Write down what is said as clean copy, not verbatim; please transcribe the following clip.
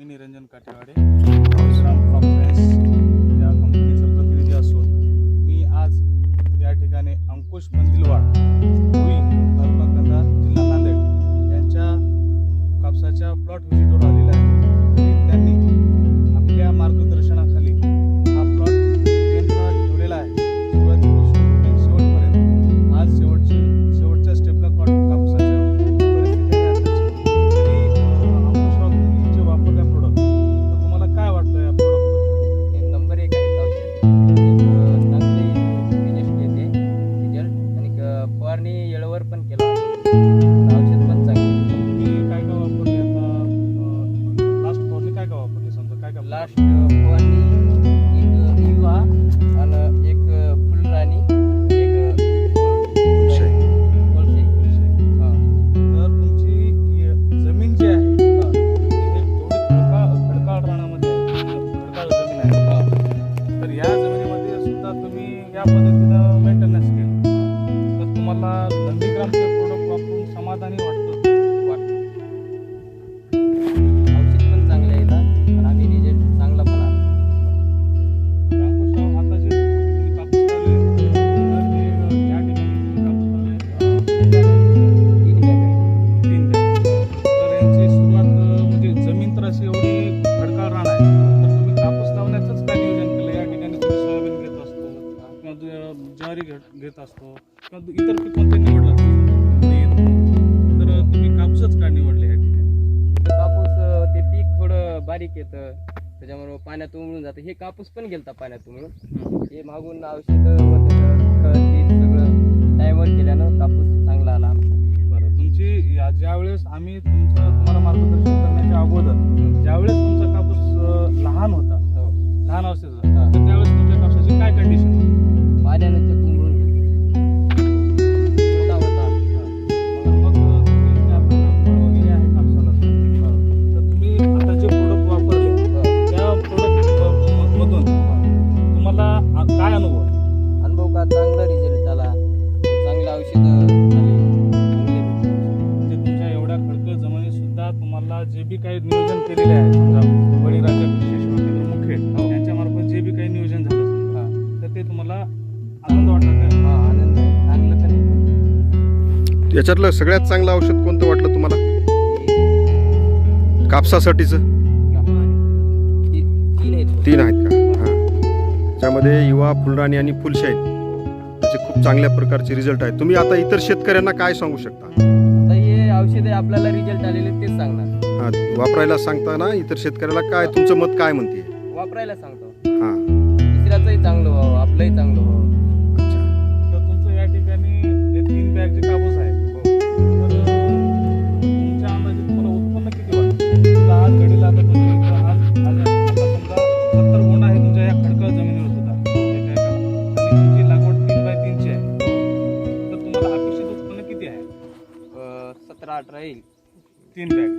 मी Niranjan काटेवाडे Shriram crop science या कंपनीचा प्रतिनिधी असून मी आज या ठिकाणी अंकुश पंदिलवाड भुई तालुका कंधार जिल्हा नांदेड यांच्या कापसाच्या प्लॉट व्हिजिटवर आलेला आहे. त्यांनी आपल्या मार्गदर्शनाखाली हा प्लॉट नियंत्रणात ठेवलेला आहे. सुरुवातीपासून ते शेवटपर्यंत आज शेवटच्या स्टेपला कापसाच्या परिस्थिती आहे आताची. तरी अंकुशराव तुम्ही जे वापरल्या प्रोडक्ट तर तुम्हाला काय वाटलं या प्रोडक्ट? नंबर 1 आहे औषध चांगले रिजल्ट आणि फवारणी येळेवर पण केला औषध पण चांगले. तुम्ही काय काय वापरले आता? लास्ट फवारणी काय काय वापरली? समजा काय काय लास्ट फवारणी एक युवा आणि एक फुलराणी एक कोळशाई. हां, तर तुमची जमीन जी आहे ती थोडी खडकाळ रानामध्ये आहे, खडकाळ जमीन आहे. तर या जमिनीमध्ये सुद्धा तुम्ही या पद्धतीनं मेंटेनन्स केलं तर तुम्हाला नंदीग्रामचे प्रोडक्ट वापरून समाधानी वाटतं? औषध पण चांगले आहेत आणि आम्ही रिजल्ट चांगला पण आला. अंकुशराव, आता जे तुम्ही कापूस लावले तर हे या ठिकाणी तुम्ही कापूस लावले 3 बॅग आहे. 3 बॅग. तर यांची सुरुवात म्हणजे जमीन तर अशी एवढी खडकाळ रान आहे तर तुम्ही कापूस लावण्याचंच काय नियोजन केलं? या ठिकाणी तुम्ही सोयाबीन घेत असतो किंवा ज्वारी घेत असतो किंवा इतर पीक कोणते निवडलं तर तुम्ही कापूसच का निवडले या ठिकाणी? इथं कापूस ते पीक थोडं बारीक येतं त्याच्यामुळे पाण्यात उमळून जातं. हे कापूस पण गेलता पाण्यात उमळून. हे मागून औषध व त्याचं खत बीज सगळं टाईमवर केल्यानं कापूस चांगला आला आमचा. बरं, तुमची ज्यावेळेस आम्ही तुम्हाला मार्गदर्शन करण्याच्या अगोदर ज्यावेळेस तुमचा कापूस लहान होता, लहान अवस्थेत होता, तर त्यावेळेस तुमच्या कापसाची काय कंडिशन होती? पाण्यानं ते उमळून गेलं होता. मग तुम्ही जे आपल्याला फळ वगैरे आहे कापसाला तर तुम्ही आता जे प्रोडक्ट वापरले त्या प्रोडक्ट मधून तुम्हाला काय अनुभव आहे? अनुभव का चांगला रिझल्ट आला, चांगले औषधं आले, चांगले भेटले. म्हणजे तुमच्या एवढ्या खडकळ जमिनीत सुद्धा तुम्हाला जे बी काही नियोजन केलेले आहे, समजा बळीराजा कृषी सेवा केंद्र मुखेड यांच्यामार्फत जे बी काही नियोजन झालं समजा तर ते तुम्हाला आनंद वाटला का? हा, आनंद आहे. चांगलं पण आहे. याच्यातलं सगळ्यात चांगलं औषध कोणतं वाटलं तुम्हाला कापसासाठीचं? तीन 3 आहेत का? हां, त्यामध्ये युवा, फुलराणी आणि फुलशाईन त्याचे खूप चांगल्या प्रकारचे रिझल्ट आहेत. तुम्ही आता इतर शेतकऱ्यांना काय सांगू शकता? आता हे औषधे आपल्याला रिझल्ट आलेले तेच सांगणार. हां, वापरायला सांगताना इतर शेतकऱ्याला काय तुमचं मत काय म्हणते? वापरायला सांगतो. हां, दुसऱ्याचंही चांगलं व्हावं, आपलंही चांगलं व्हावं. अच्छा. तर तुमचं या ठिकाणी जे 3 बॅग जे कापूस आहे तर तुमच्या अंदाजे तुम्हाला उत्पन्न किती वाटतं? तुला आज घडीला आता तुम्ही आता समजा 70 गुण आहे तुमच्या या खडकाळ जमिनीवर सुद्धा आणि तुमची लागवड 3x3 ची आहे तर तुम्हाला अपेक्षित उत्पन्न किती आहे? 17-18 येईल. 3 बॅग.